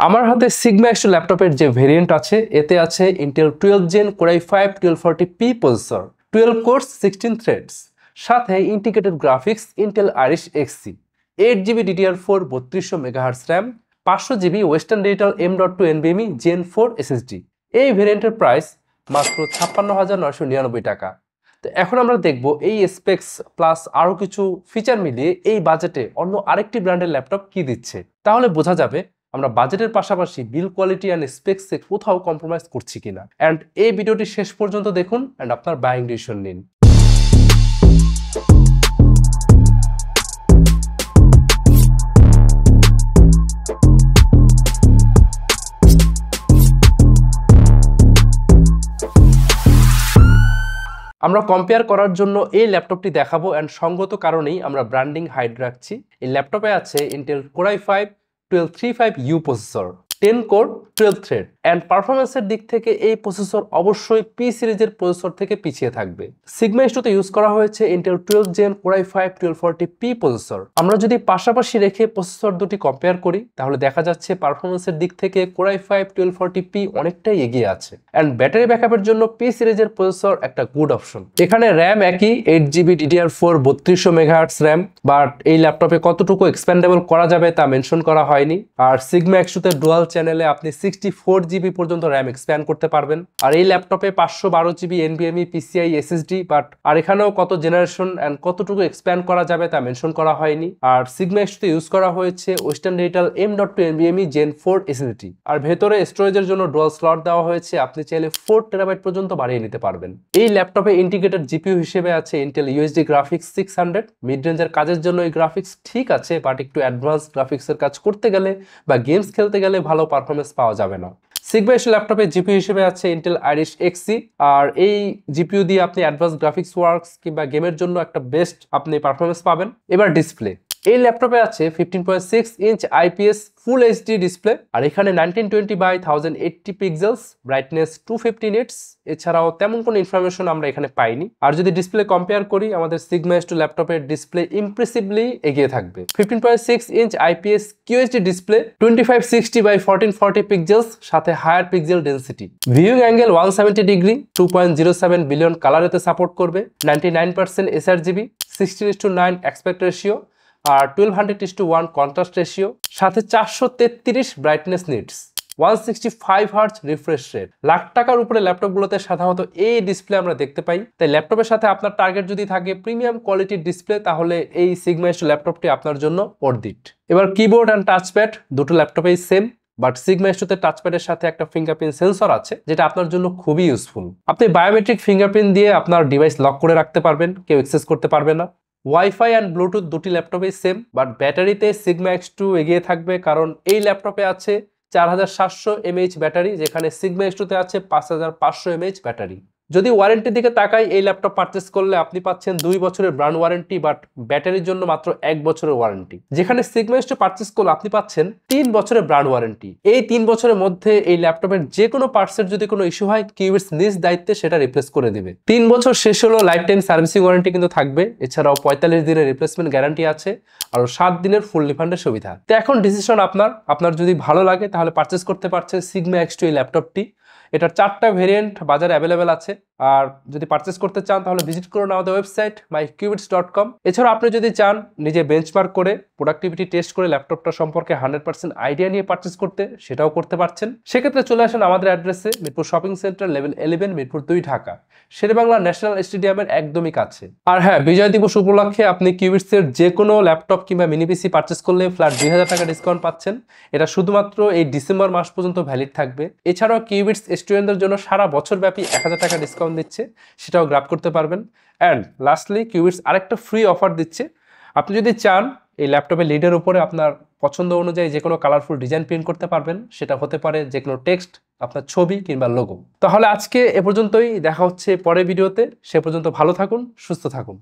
আমার হাতে sigma x ল্যাপটপের যে ভেরিয়েন্ট আছে এতে আছে Intel 12 gen core i5 1240p processor, 12 cores 16 threads, সাথে integrated graphics Intel Iris Xe, 8GB DDR4 3200 megahertz RAM, 500GB Western Digital M.2 NVMe Gen 4 SSD। এই ভেরিয়েন্টের প্রাইস মাত্র 56,999 টাকা। তো এখন আমরা দেখব এই স্পেক্স প্লাস আরো কিছু ফিচার মিলিয়ে এই বাজেটে অন্য আরেকটি ব্র্যান্ডের ল্যাপটপ কি দিচ্ছে, তাহলে বোঝা যাবে আমরা বাজেটের পাশাপাশি বিল কোয়ালিটি অ্যান্ড স্পেক্সে কোথাও কম্প্রোমাইজ করছি কিনা। অ্যান্ড এই ভিডিওটি শেষ পর্যন্ত দেখুন অ্যান্ড আপনার বাইং ডিসিশন নিন। আমরা কম্পেয়ার করার জন্য এই ল্যাপটপটি দেখাবো অ্যান্ড সঙ্গত কারণেই আমরা ব্র্যান্ডিং হাইড রাখছি। এই ল্যাপটপে আছে Intel core i5 1235U processor, 10 core 12 thread, and পারফরমেন্সের দিক থেকে এই প্রসেসর অবশ্যই পি সিরিজের প্রসেসর থেকে পিছিয়ে থাকবে। সিগমা এক্স2তে ইউজ করা হয়েছে Intel 12 gen core i5 1240p processor. আমরা যদি পাশাপাশি রেখে প্রসেসর দুটি কম্পেয়ার করি তাহলে দেখা যাচ্ছে পারফরমেন্সের দিক থেকে কোর i5 1240p অনেকটাই এগিয়ে আছে, অ্যান্ড ব্যাটারি ব্যাকআপের জন্য পি সিরিজের প্রসেসর একটা গুড অপশন। এখানে র্যাম একই 8GB DDR4 3200 megahertz RAM, but এই ল্যাপটপে কতটুকু এক্সপ্যান্ডেবল করা যাবে তা মেনশন করা হয়নি। আর সিগমা এক্স2তে ডুয়াল চ্যানেলে আপনি 64GB পর্যন্ত র্যাম এক্সপ্যান্ড করতে পারবেন। আর এই ল্যাপটপে 512GB NVMe PCI SSD, but আর এখানেও কত জেনারেশন অ্যান্ড কতটুকু এক্সপ্যান্ড করা যাবে তা মেনশন করা হয়নি। আর সিগমা এক্স2তে ইউজ করা হয়েছে western Digital M.2 NVMe Gen 4 SSD, আর ভেতরে স্টোরেজের জন্য ডুয়াল স্লট দেওয়া হয়েছে, আপনি চাইলে 4TB পর্যন্ত বাড়িয়ে নিতে পারবেন। এই ল্যাপটপে ইন্টিগ্রেটেড GPU হিসেবে আছে ইন্টেল UHD গ্রাফিক্স 600। মিড রেঞ্জের কাজের জন্য এই গ্রাফিক্স ঠিক আছে, বাট একটু অ্যাডভান্স গ্রাফিক্সের কাজ করতে গেলে বা গেমস খেলতে গেলে ভালো পারফরমেন্স পাওয়া যাবে না। সিগমা এক্স ল্যাপটপে জিপিইউ হিসেবে আছে ইন্টেল আইরিশ Xe, আর এই জিপিইউ দিয়ে আপনি অ্যাডভান্স গ্রাফিক্স ওয়ার্কস কিংবা গেমের জন্য একটা বেস্ট আপনি পারফরমেন্স পাবেন। এবার ডিসপ্লে, এই ল্যাপটপে আছে 15.6 ইঞ্চ IPS ফুল HD ডিসপ্লে, আর এখানে 1920x1080 পিক্সেলস, ব্রাইটনেস 250 নিটস। এছাড়াও তেমন কোনো ইনফরমেশন আমরা এখানে পাইনি। আর যদি ডিসপ্লে কম্পেয়ার করি আমাদের সিগমা এক্স2 ল্যাপটপের ডিসপ্লে ইমপ্রেসিভলি এগিয়ে থাকবে। 15.6 inch IPS QHD display, 2560x1440 pixels, সাথে higher pixel density, viewing angle 170 degree, 2.07 billion কালারেতে সাপোর্ট করবে, 99% sRGB, 16:9 অ্যাসপেক্ট রেশিও, আর 1200:1 কন্ট্রাস্ট রেশিও, সাথে 433 brightness nits, 165 hertz refresh rate. Lakh টাকার উপরে ল্যাপটপগুলোতে সাধারণত এই ডিসপ্লে আমরা দেখতে পাই। তাই ল্যাপটপের সাথে আপনার টার্গেট যদি থাকে প্রিমিয়াম কোয়ালিটির ডিসপ্লে, তাহলে এই সিগমা এক্স ল্যাপটপটি আপনার জন্য অর্থিট। এবার কিবোর্ড অ্যান্ড টাচপ্যাড দুটো ল্যাপটপেই সেম, বাট সিগমা এক্স2তে টাচপ্যাডের সাথে একটা ফিঙ্গারপ্রিন্ট সেন্সর আছে যেটা আপনার জন্য খুবই ইউজফুল। আপনি বায়োমেট্রিক ফিঙ্গারপ্রিন্ট দিয়ে আপনার ডিভাইস লক করে রাখতে পারবেন, কেউ অ্যাক্সেস করতে পারবে না। ওয়াইফাই অ্যান্ড ব্লুটুথ দুটি ল্যাপটপেই সেম, বাট ব্যাটারিতে সিগমা এক্স2 এগিয়ে থাকবে, কারণ এই ল্যাপটপে আছে 4700 mAh ব্যাটারি, যেখানে সিগমা এক্স2তে আছে 5500 mAh ব্যাটারি। যদি ওয়ারেন্টির দিকে তাকাই, এই ল্যাপটপ পারচেস করলে আপনি পাচ্ছেন 2 বছরের ব্র্যান্ড ওয়ারেন্টি, বাট ব্যাটারির জন্য মাত্র 1 বছরের ওয়ারেন্টি, যেখানে সিগমা এক্স2 পারচেস করলে আপনি পাচ্ছেন 3 বছরের ব্র্যান্ড ওয়ারেন্টি। এই 3 বছরের মধ্যে এই ল্যাপটপের যে কোনো পার্টসের যদি কোনো ইস্যু হয়, কিউবিটস নিজ দায়িত্বে সেটা রিপ্লেস করে দিবে। 3 বছর শেষ হলো লাইফ টাইম সার্ভিসিং ওয়ারেন্টি কিন্তু থাকবে, এছাড়াও 45 দিনের রিপ্লেসমেন্ট গ্যারান্টি আছে, আর 7 দিনের ফুল রিফান্ডের সুবিধা। তো এখন ডিসিশন আপনার যদি ভালো লাগে তাহলে পারচেস করতে পারছেন সিগমা এক্স2 এই ল্যাপটপটি। এটার 4টা ভেরিয়েন্ট বাজারে অ্যাভেলেবেল আছে, আর যদি পারচেস করতে চান তাহলে ভিজিট করুন আমাদের ওয়েবসাইট myqubits.com। এছাড়াও আপনি যদি চান নিজে বেঞ্চমার্ক করে প্রোডাক্টিভিটি টেস্ট করে ল্যাপটপটা সম্পর্কে 100% আইডিয়া নিয়ে পারচেস করতে, সেটাও করতে পারছেন। সেক্ষেত্রে চলে আসেন আমাদের অ্যাড্রেসে, Mirpur shopping center level 11, Mirpur 2, Dhaka, Sher-e-Bangla national স্টেডিয়ামের একদমই কাছে। আর হ্যাঁ, বিজয় দিবস উপলক্ষে আপনি কিউবিটসের যে কোনো ল্যাপটপ কিংবা মিনি পিসি পারচেস করলে ফ্ল্যাট 2000 টাকা ডিসকাউন্ট পাচ্ছেন। এটা শুধুমাত্র এই ডিসেম্বর মাস পর্যন্ত ভ্যালিড থাকবে। এছাড়াও কিউবিটস স্টুডেন্টদের জন্য সারা বছর ব্যাপী 1000 টাকা ডিসকাউন্ট দিচ্ছে, সেটাও গ্র্যাব করতে পারবেন। অ্যান্ড লাস্টলি কিউবিটস আরেকটা ফ্রি অফার দিচ্ছে। আপনি যদি চান এই ল্যাপটপের লিডের উপরে আপনার পছন্দ অনুযায়ী যে কোনো কালারফুল ডিজাইন প্রিন্ট করতে পারবেন, সেটা হতে পারে যে কোনো টেক্সট, আপনার ছবি কিংবা লোগো। তাহলে আজকে এ পর্যন্তই, দেখা হচ্ছে পরের ভিডিওতে। সে পর্যন্ত ভালো থাকুন, সুস্থ থাকুন।